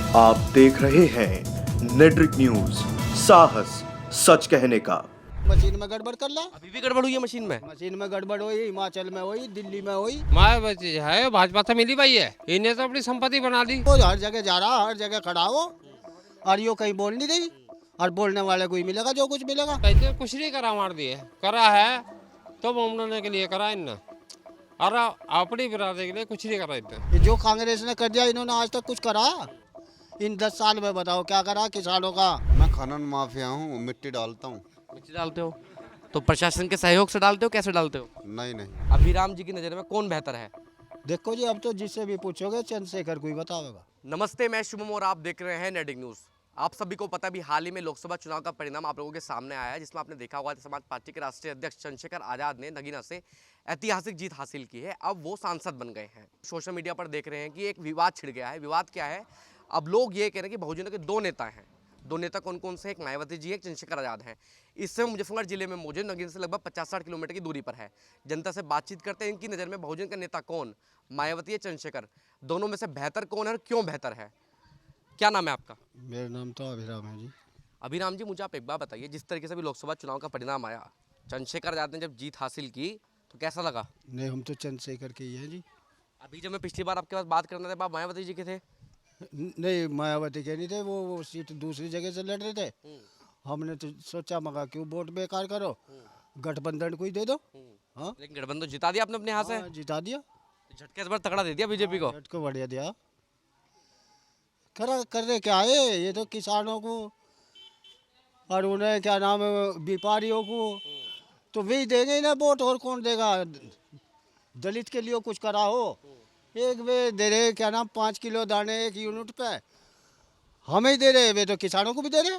आप देख रहे हैं नेट्रिक न्यूज, साहस सच कहने का। मशीन में गड़बड़ कर ला। अभी भी गड़बड़ हुई है मशीन में। मशीन में गड़बड़ हुई, हिमाचल में हुई, दिल्ली में हुई। मायावती है भाजपा से मिली भाई है, इन्हें तो अपनी संपत्ति बना ली। वो हर जगह जा रहा, हर जगह खड़ा हो और यो कहीं बोल नहीं रही, और बोलने वाले को ही मिलेगा जो कुछ मिलेगा। कहते कुछ नहीं करा, मार दिए करा है तो बोमने के लिए करा इनने, और अपनी बिरादरी के लिए कुछ नहीं करा इनने। ये जो कांग्रेस ने कर दिया, इन्होंने आज तक कुछ करा? इन 10 साल में बताओ क्या करा किसानों का। मैं खनन माफिया हूँ, मिट्टी डालता हूँ। मिट्टी डालते हो तो प्रशासन के सहयोग से डालते हो, कैसे डालते हो? नहीं नहीं, अभिराम जी की नज़र में कौन बेहतर है? देखो जी, अब तो जिससे भी पूछोगे चंद्रशेखर को ही बताओगा। नमस्ते, मैं शुभम और आप देख रहे हैं नेटिक न्यूज़। आप सभी को पता भी हाल ही में लोकसभा चुनाव का परिणाम आप लोगों के सामने आया है, जिसमें आपने देखा होगा समाज पार्टी के राष्ट्रीय अध्यक्ष चंद्रशेखर आजाद ने नगीना से ऐतिहासिक जीत हासिल की है। अब वो सांसद बन गए हैं। सोशल मीडिया पर देख रहे हैं कि एक विवाद छिड़ गया है। विवाद क्या है? अब लोग ये कह रहे हैं कि बहुजनों के दो नेता हैं। दो नेता कौन कौन से? एक मायावती जी है, एक चंद्रशेखर आजाद है। इस समय मुजफ्फरनगर जिले में मौजूद नगीना से लगभग 50-60 किलोमीटर की दूरी पर है। जनता से बातचीत करते हैं, इनकी नज़र में बहुजन का नेता कौन, मायावती या चंद्रशेखर, दोनों में से बेहतर कौन है और क्यों बेहतर है? क्या नाम है आपका? मेरा नाम तो अभिराम है जी। अभिराम जी, मुझे आप एक बात बताइए, जिस तरीके से भी लोकसभा चुनाव का परिणाम आया, चंद्रशेखर आजाद ने जब जीत हासिल की तो कैसा लगा? नहीं, हम तो चंद्रशेखर के ही हैं जी। अभी जब मैं पिछली बार आपके पास बात करना था, आप मायावती जी के थे। नहीं, मायावती के नहीं थे, वो सीट दूसरी जगह से लड़ रहे थे। हमने तो सोचा मगा क्यों वोट बेकार करो, गठबंधन को ही दे दो। हाँ, लेकिन गठबंधन तो जिता दिया आपने अपने यहाँ से। हाँ, जिता दिया। झटके इस बार तगड़ा दे दिया बीजेपी को। झटको बढ़िया दिया। कर रहे क्या है ये तो किसानों को और उन्हें क्या नाम है व्यापारियों को तो वही देंगे ना वोट, और कौन देगा? दलित के लिए कुछ करा हो, एक वे दे रहे क्या नाम 5 किलो दाने 1 यूनिट पे, हमें ही दे रहे, वे तो किसानों को भी दे रहे।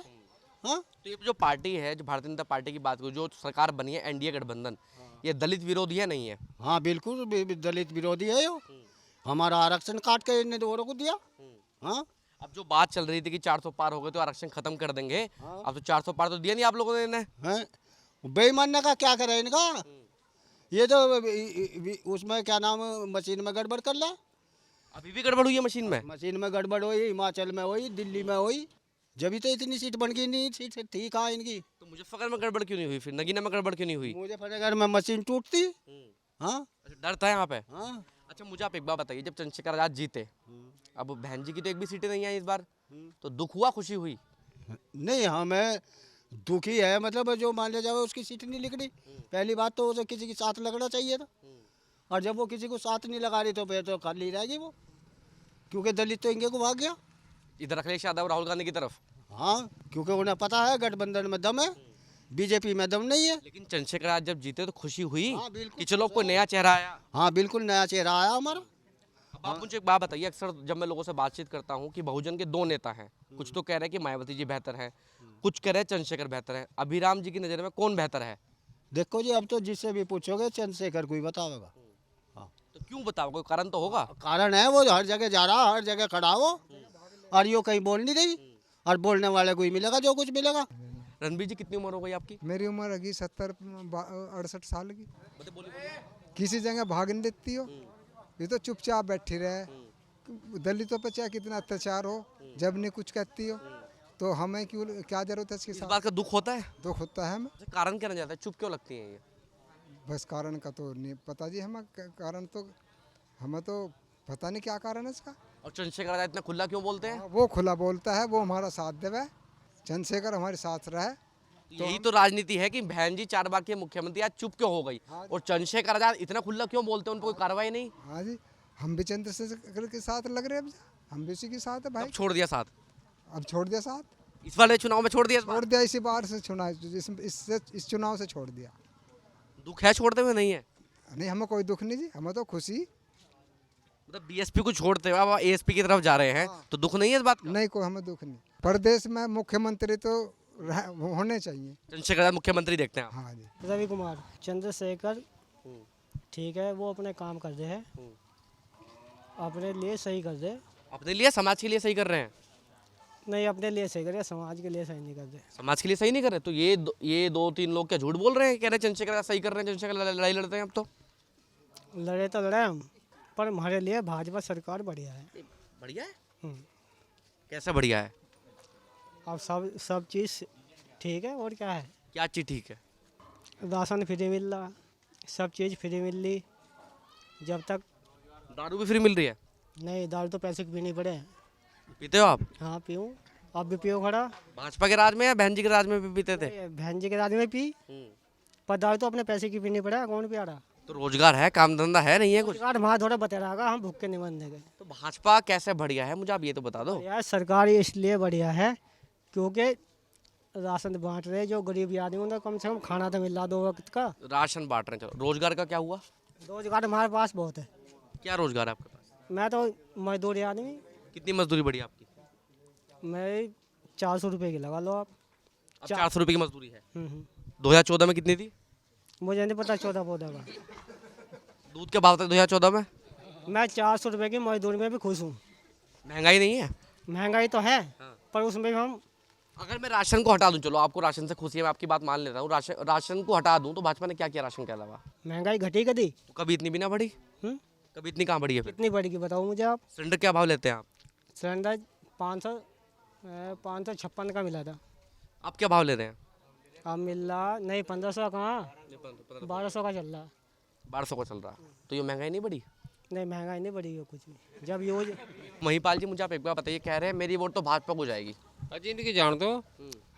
हाँ, तो ये जो पार्टी है, जो भारतीय जनता पार्टी की बात करूँ, जो सरकार बनी है एनडीए गठबंधन, ये दलित विरोधी है नहीं है? हाँ बिल्कुल दलित विरोधी है यो। हमारा आरक्षण काट के इन्हें औरों को दिया। हाँ, अब जो बात चल रही थी कि 400 पार हो गए तो आरक्षण खत्म कर देंगे, अब तो 400 पार तो दिया नहीं आप लोगों ने इन्हें। हैं बेईमानने का क्या करे इनका? ये तो उसमें क्या नाम मशीन में गड़बड़ कर ला। अभी भी गड़बड़ हुई है मशीन में। मशीन में गड़बड़ हुई, हिमाचल में हुई, दिल्ली में हुई, जब तो इतनी सीट बन गई। नहीं सीट ठीक है इनकी। तो मुजफ्फरनगर में गड़बड़ क्यों नहीं हुई, फिर नगीना में गड़बड़ क्यों नहीं हुई? मुजफ्फरनगर में मशीन टूटती। हाँ अच्छा, डर था यहाँ पे। हाँ। अच्छा, मुझे आप एक बात बताइए, जब चंद्रशेखर आजाद जीते, अब बहन जी की तो एक भी सीटें नहीं आई इस बार, तो दुख हुआ, खुशी हुई? नहीं, हमें दुखी है, मतलब जो मान लिया जाए उसकी सीट नहीं निकली। पहली बात तो उसे किसी के साथ लगना चाहिए था, और जब वो किसी को साथ नहीं लगा रही तो फिर तो खाली रहेगी वो, क्योंकि दलित तो इनके को भाग गया इधर अखिलेश यादव राहुल गांधी की तरफ। हाँ, क्योंकि उन्हें पता है गठबंधन में दम है, बीजेपी में दम नहीं है। लेकिन चंद्रशेखर आजाद जब जीते तो खुशी हुई हाँ, बिल्कुल कि चलो कोई नया चेहरा आया। हाँ बिल्कुल, नया चेहरा आया हमारा। अब आप मुझे एक बात बताइए, अक्सर जब मैं लोगों से बातचीत करता हूँ कि बहुजन के दो नेता हैं, कुछ तो कह रहे हैं कि मायावती जी बेहतर है, कुछ कह रहे हैं चंद्रशेखर बेहतर है। अभिराम जी की नज़र में कौन बेहतर है? देखो जी, अब तो जिससे भी पूछोगे चंद्रशेखर को ही बताओगा। हाँ, तो क्यों बताओ, कोई कारण तो होगा। कारण है, वो हर जगह जा रहा, हर जगह खड़ा हो और यो कहीं बोल नहीं रही, और बोलने वाले को ही मिलेगा जो कुछ मिलेगा। रणबीर जी, कितनी उम्र हो गई आपकी? मेरी उम्र होगी 70-68 साल की। बोलिए। किसी जगह भाग नहीं देती हो, ये तो चुपचाप बैठी रहे। दलितों पर चाहे कितना अत्याचार हो, जब नहीं कुछ कहती हो तो हमें क्यों, क्या जरूरत है इसके इस साथ? बात का दुख होता है? दुख होता है हमें। कारण क्या जाता है, चुप क्यों लगती है ये? बस कारण का तो नहीं पता जी, हमें कारण तो हमें तो पता नहीं क्या कारण है इसका। और चंद्रशेखर आजाद इतना खुला क्यों बोलते हैं? वो खुला बोलता है, वो हमारा साथ देवे, चंद्रशेखर हमारे साथ रहे। यही तो राजनीति है कि बहन जी 4 बार के मुख्यमंत्री आज चुप क्यों हो गई, और चंद्रशेखर आजाद इतना खुला क्यों बोलते हैं, उन पर कोई कार्रवाई नहीं? हाँ जी, हम भी चंद्रशेखर के साथ लग रहे हैं, हम भी उसी के साथ है भाई। अब छोड़ दिया साथ, अब छोड़ दिया साथ, इस वाले चुनाव में छोड़ दिया। छोड़ दिया, इसी बार से चुनाव, इस चुनाव से छोड़ दिया। दुख है छोड़ते हुए? नहीं है। नहीं, हमें कोई दुख नहीं जी, हमें तो खुशी। मतलब बीएसपी को छोड़ते हुए अब एएसपी की तरफ जा रहे हैं, तो दुख नहीं है इस बात का? नहीं, कोई हमें दुख नहीं। प्रदेश में मुख्यमंत्री तो होने चाहिए। चंद्रशेखर आजाद मुख्यमंत्री देखते हैं आप? हाँ जी। रवि कुमार। चंद्रशेखर ठीक है, वो अपने काम कर रहे हैं, अपने लिए सही कर रहे। अपने लिए, समाज के लिए सही कर रहे हैं? नहीं, अपने लिए सही कर रहे, समाज के लिए सही नहीं कर रहे। समाज के लिए सही नहीं कर रहे, तो ये 2-3 लोग क्या झूठ बोल रहे हैं, कह रहे हैं चंद्रशेखर आजाद सही कर रहे हैं, चंद्रशेखर लड़ाई लड़ते हैं? अब तो लड़े तो लड़े हम, पर हमारे लिए भाजपा सरकार बढ़िया है। बढ़िया है। कैसे बढ़िया है? अब सब चीज़ ठीक है और क्या है। क्या चीज़ ठीक है? राशन फ्री मिल रहा, सब चीज़ फ्री मिल रही। जब तक दारू भी फ्री मिल रही है? नहीं, दारू तो पैसे की पीनी पड़े। पीते हो आप? हाँ पीऊँ, आप भी पियो खड़ा। भाजपा के राज में या बहन जी के राज में भी पीते थे? बहन जी के राज में पी, पर दारू तो अपने पैसे की पीनी पड़े, कौन पिया रहा। तो रोजगार है, काम धंधा है नहीं है कुछ? रोजगार हमारा थोड़ा बता रहा, हम भूखे नहीं मरने गए। तो भाजपा कैसे बढ़िया है, मुझे आप ये तो बता दो। यार सरकार इसलिए बढ़िया है क्योंकि राशन बांट रहे, जो गरीब आदमी उन्हें कम से कम खाना तो मिल रहा 2 वक्त का। राशन बांट रहे हैं, चलो रोजगार का क्या हुआ? रोजगार हमारे पास बहुत है। क्या रोजगार है आपके पास? मैं तो मजदूरी आदमी, कितनी मजदूरी बढ़ी आपकी? मैं 400 रुपये की लगा लो आप। अब 400 रुपये की मजदूरी है। हम्म। 2014 में कितनी थी? मुझे नहीं पता 14 पौधा का। दूध के भाव थे 2014 में? मैं 400 रुपये की मजदूरी में भी खुश हूँ। महंगाई नहीं है? महंगाई तो है, पर उसमें भी हम अगर मैं राशन को हटा दूं, चलो आपको राशन से खुशी है, मैं आपकी बात मान लेता हूँ, राशन को हटा दूं तो भाजपा ने क्या किया राशन के अलावा? महंगाई घटी कदी। तो कभी इतनी भी ना बढ़ी? हम्म? कभी इतनी कहाँ बढ़ी है फिर? कितनी बढ़ेगी बताओ मुझे आप। सिलेंडर क्या भाव लेते हैं आप? सिलेंडर 556 का मिला था। आप क्या भाव ले रहे हैं? अब मिल रहा नहीं 1500 कहाँ, 1200 का चल रहा। 1200 का चल रहा। तो ये महंगाई नहीं बढ़ी? नहीं, महंगाई नहीं बढ़ी है कुछ भी। जब यूज महिपाल जी, मुझे आप एक बार बताइए, कह रहे हैं मेरी वोट तो भाजपा को जाएगी। अजी इनकी जान दो,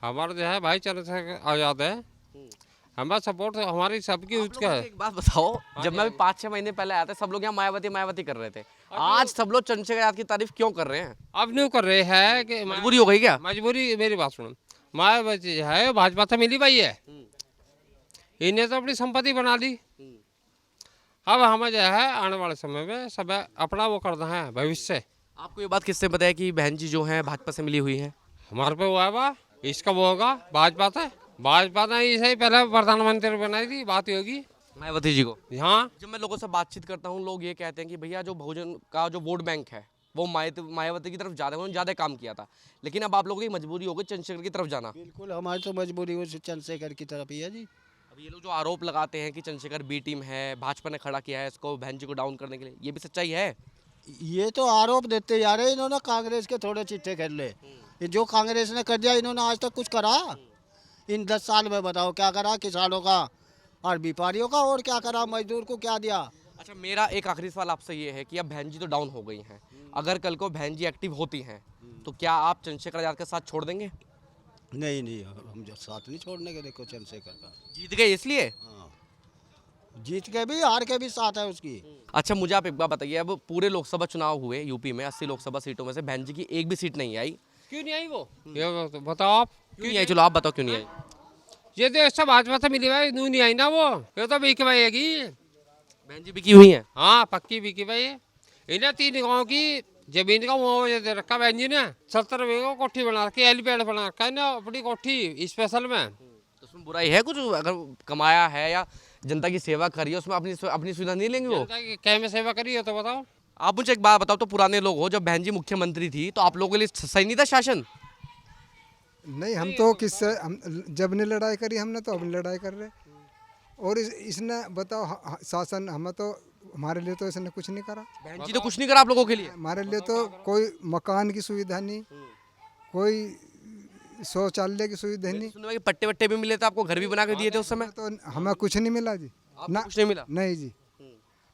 हमारा जो है भाई चंद्रशेखर आजाद है, हमारा सपोर्ट हमारी सबकी उसका है। एक बात बताओ, जब मैं अभी 5-6 महीने पहले आया था, सब लोग यहाँ मायावती मायावती कर रहे थे, आज सब लोग चंद्रशेखर आजाद की तारीफ क्यों कर रहे हैं? अब न्यू कर रहे हैं कि मजबूरी हो गई क्या? मजबूरी, मेरी बात सुनो, मायावती जो है भाजपा से मिली भाई है, इन्हें तो अपनी संपत्ति बना ली। अब हमें जो है आने वाले समय में सब अपना वो करना है भविष्य। आपको ये बात किससे पता है कि बहन जी जो हैं भाजपा से मिली हुई है? हमारे पे हुआ है बा, इसका वो होगा भाजपा ने इसे ही पहले प्रधानमंत्री बनाई थी, बात ही होगी मायावती जी को। हाँ। जब मैं लोगों से बातचीत करता हूँ, लोग ये कहते हैं कि भैया जो बहुजन का जो वोट बैंक है वो मायावती की तरफ ज़्यादा, उन्होंने ज़्यादा काम किया था, लेकिन अब आप लोगों की मजबूरी हो गई चंद्रशेखर की तरफ जाना। बिल्कुल, हमारी तो मजबूरी उस चंद्रशेखर की तरफ ही है जी। अब ये लोग जो आरोप लगाते हैं कि चंद्रशेखर बी टीम है, भाजपा ने खड़ा किया है इसको बहन जी को डाउन करने के लिए, ये भी सच्चाई है? ये तो आरोप देते जा रहे, इन्होंने कांग्रेस के थोड़े चिट्ठे कर ले। ये जो कांग्रेस ने कर दिया, इन्होंने आज तक कुछ करा? इन 10 साल में बताओ क्या करा किसानों का और व्यापारियों का, और क्या करा, मजदूर को क्या दिया? अच्छा, मेरा एक आखिरी सवाल आपसे ये है कि अब बहन जी तो डाउन हो गई हैं, अगर कल को बहन जी एक्टिव होती हैं तो क्या आप चंद्रशेखर आजाद के साथ छोड़ देंगे? नहीं नहीं, हम जो साथ नहीं छोड़ने के, देखो चंद्रशेखर का जीत गए इसलिए? हाँ, जीत के भी हार के भी साथ है उसकी। अच्छा, मुझे आप एक बात बताइए, अब पूरे लोकसभा चुनाव हुए यूपी में, 80 लोकसभा सीटों में से बहन जी की एक भी सीट नहीं आई। क्यों नहीं आई वो, ये तो बताओ आप। क्यों नहीं आई? चलो आप बताओ क्यों नहीं आई। ये तो सब भाजपा से मिली भाई, न्यू नहीं आई ना वो, ये तो बिकी भाई है। बहन जी बिकी हुई है? हाँ पक्की बिकी भाई है। इन्हें 3 गाँव की जमीन का मुआवजा दे रखा बहन जी ने, 70 बीघे को कोठी बना रखी, हेलीपैड बना रखा है ना अपनी कोठी स्पेशल में। तो उसमें बुराई है कुछ? अगर कमाया है या जनता की सेवा करी है, उसमें अपनी सुविधा नहीं लेंगे वो? जनता की क्या में सेवा करी है तो बताओ। आप मुझे एक बात बताओ, तो पुराने लोग हो, जब बहन जी मुख्यमंत्री थी तो आप लोगों के लिए सही नहीं था शासन? नहीं, हम तो किससे हम जब ने लड़ाई करी हमने, तो अब लड़ाई कर रहे। और इसने बताओ शासन, हमें तो हमारे लिए तो इसने कुछ नहीं करा। बहन जी तो कुछ नहीं करा आप लोगों के लिए? हमारे लिए तो कोई मकान की सुविधा नहीं, कोई शौचालय की सुविधा नहीं। सुना कि पट्टे वट्टे भी मिले थे आपको, घर भी बना के दिए थे उस समय? तो हमें कुछ नहीं मिला जी। आपको कुछ नहीं मिला? नहीं जी,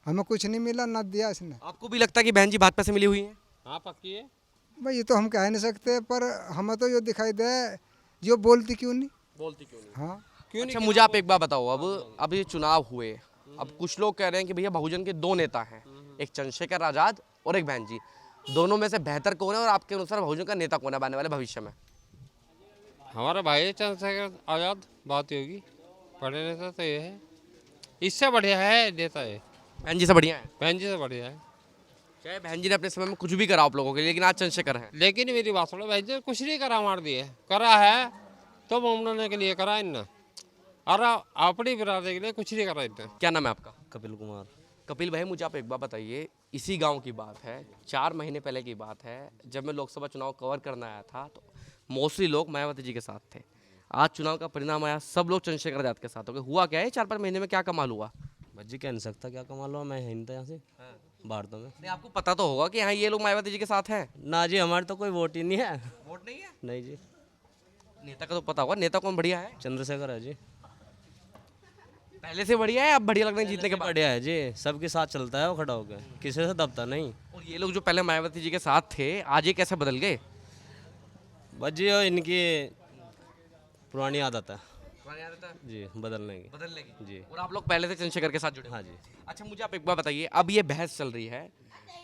हमें कुछ नहीं मिला, ना दिया इसने। आपको भी लगता है कि बहन जी भाजपा से मिली हुई है? हाँ पक्की है भाई, ये तो हम कह नहीं सकते, पर हमें तो ये दिखाई दे, जो बोलती क्यों नहीं। बोलती क्यों नहीं? हाँ, अच्छा, मुझे आप एक बात बताओ, अब ये चुनाव हुए, अब कुछ लोग कह रहे हैं कि भैया बहुजन के 2 नेता हैं, एक चंद्रशेखर आजाद और एक बहन जी, दोनों में से बेहतर कौन है और आपके अनुसार बहुजन का नेता कौन है आने वाले भविष्य में? हमारा भाई चंद्रशेखर आजाद, बात ही होगी। बड़े नेता तो ये है, इससे बढ़िया है नेता है, बहन जी से बढ़िया है? बहन जी से बढ़िया है। चाहे बहन जी ने अपने समय में कुछ भी करा आप लोगों के लिए, लेकिन आज चंद्रशेखर है। लेकिन मेरी बात सुनो, बहन जी कुछ नहीं करा, मार दिए करा है तो मुमलाने के लिए करा इनने, और अपनी बिरादरी के लिए कुछ नहीं करा इनने। क्या नाम है आपका? कपिल कुमार। कपिल भाई, मुझे आप एक बात बताइए, इसी गांव की बात है, 4 महीने पहले की बात है, जब मैं लोकसभा चुनाव कवर करने आया था तो मोस्टली लोग मायावती जी के साथ थे। आज चुनाव का परिणाम आया, सब लोग चंद्रशेखर आजाद के साथ हो गए। हुआ क्या है 4-5 महीने में, क्या कमाल हुआ? भज्जी कह नहीं सकता क्या कमाल हुआ, मैं है नहीं था यहाँ से। भारतों में। नहीं, आपको पता तो होगा कि हाँ ये लोग मायावती जी के साथ हैं। ना जी, हमारे तो कोई वोट ही नहीं है। वोट नहीं है? नहीं जी, नेता का तो पता होगा, नेता कौन बढ़िया है? चंद्रशेखर है जी। पहले से बढ़िया है, अब बढ़िया लगने जीतने के बाद? बढ़िया है जी, सबके साथ चलता है वो खड़ा होकर, किसी से दबता नहीं। और ये लोग जो पहले मायावती जी के साथ थे, आज ये कैसे बदल गए? बस जी वो इनकी पुरानी आदत है बदलने जी, बदलने की। की जी। और आप लोग पहले से चंद्रशेखर के साथ जुड़े? हाँ जी। अच्छा, मुझे आप एक बार बताइए, अब ये बहस चल रही है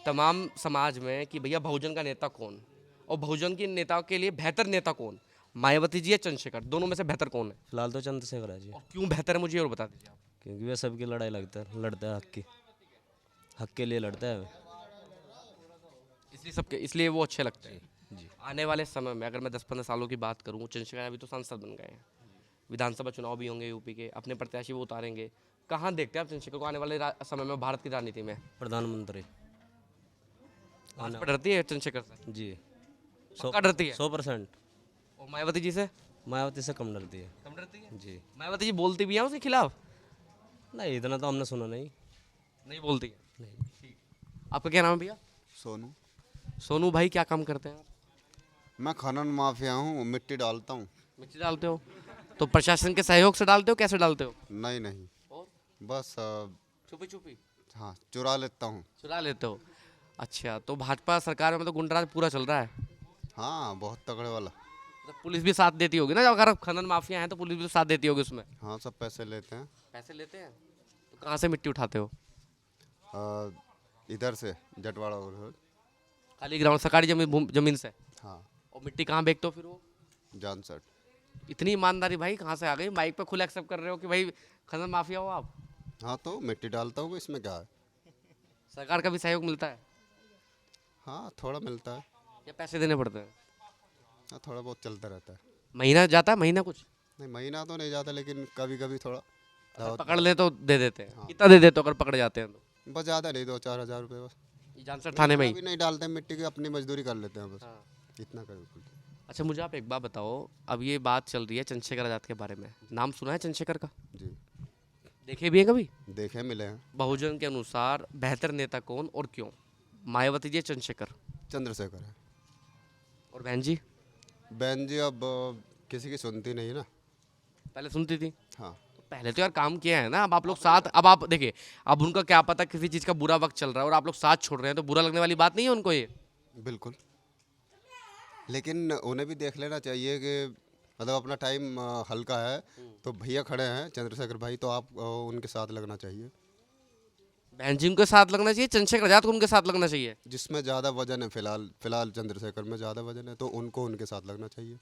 तमाम समाज में कि भैया बहुजन का नेता कौन, और बहुजन के नेताओं के लिए बेहतर नेता कौन, मायावती जी या चंद्रशेखर, दोनों में से बेहतर कौन है? फिलहाल तो चंद्रशेखर है जी, और क्यों बेहतर है मुझे और बता दीजिए आप। क्योंकि वे सबकी लड़ाई लड़ता है हक के लिए लड़ता है। इसलिए वो अच्छे लगते हैं। जी। आने वाले समय में अगर मैं 10-15 सालों की बात करूँ, चंद्रशेखर अभी तो सांसद बन गए हैं, विधानसभा चुनाव भी होंगे यूपी के, अपने प्रत्याशी वो उतारेंगे, कहाँ देखते हैं आप चंद्रशेखर को आने वाले समय में भारत की राजनीति में? प्रधानमंत्री भाजपा डरती है चंद्रशेखर से? जी, पक्का डरती है? 100%। और मायावती जी से? मायावती से कम डरती है कम डरती है? जी। मायावती जी बोलती भी है उसके खिलाफ? नहीं, इतना तो हमने सुना नहीं। नहीं बोलती है। नहीं। आपका क्या नाम है भैया? सोनू। सोनू भाई, क्या काम करते हैं आप? मैं खनन माफिया हूँ, मिट्टी डालता हूँ। मिर्ची डालते हो? तो प्रशासन के सहयोग से डालते हो, कैसे डालते हो? नहीं नहीं, और बस छुपी छुपी हाँ, चुरा लेता हूँ। चुरा लेते हो? अच्छा, तो भाजपा सरकार में तो गुंडाराज पूरा चल रहा है, हाँ, बहुत तगड़े वाला। तो पुलिस भी साथ देती होगी ना? अगर आप खनन माफिया हैं तो पुलिस भी तो साथ देती होगी उसमें। हाँ, सब पैसे लेते हैं। पैसे लेते हैं? तो कहाँ से मिट्टी उठाते हो? इधर से जटवाड़ा और खाली ग्राउंड सरकारी जमीन से? हाँ, और मिट्टी कहाँ बेचते हो फिर वो? जानसठ। इतनी ईमानदारी भाई कहाँ से आ गई? माइक पे खुला एक्सेप्ट कर रहे हो कि भाई खनन माफिया हो आप? हाँ, तो मिट्टी डालता हूँ, इसमें क्या है। सरकार का भी सहयोग मिलता है हाँ, थोड़ा मिलता है। या पैसे देने पड़ते हैं? हाँ, थोड़ा बहुत चलता रहता है। महीना जाता है? महीना कुछ नहीं, महीना तो नहीं जाता, लेकिन कभी कभी थोड़ा अगर पकड़ ले तो दे देते हैं? हाँ। कितना दे देते हो अगर पकड़ जाते हैं तो? बस ज़्यादा नहीं, 2-4 हज़ार रुपये बस। ये जानसर थाने में ही? अभी नहीं डालते हैं मिट्टी की, अपनी मजदूरी कर लेते हैं बस। हाँ। इतना कर बिल्कुल। अच्छा, मुझे आप एक बात बताओ, अब ये बात चल रही है चंद्रशेखर आजाद के बारे में, नाम सुना है चंद्रशेखर का? जी, देखे भी हैं कभी? देखे मिले हैं। बहुजन के अनुसार बेहतर नेता कौन और क्यों, मायावती जी या चंद्रशेखर? चंद्रशेखर है। और बहन जी? बहन जी अब किसी की सुनती नहीं ना। पहले सुनती थी? हाँ, तो पहले तो यार काम किया है ना, अब आप लोग साथ, अब आप देखिए, अब उनका क्या पता किसी चीज़ का बुरा वक्त चल रहा है और आप लोग साथ छोड़ रहे हैं, तो बुरा लगने वाली बात नहीं है उनको ये? बिल्कुल। लेकिन उन्हें भी देख लेना चाहिए कि मतलब अपना टाइम हल्का है, तो भैया खड़े हैं चंद्रशेखर भाई, तो आप उनके साथ लगना चाहिए। बहन जी उनके साथ लगना चाहिए, चंद्रशेखर आजाद को उनके साथ लगना चाहिए? जिसमें ज़्यादा वजन है, फिलहाल चंद्रशेखर में ज़्यादा वजन है, तो उनको उनके साथ लगना चाहिए।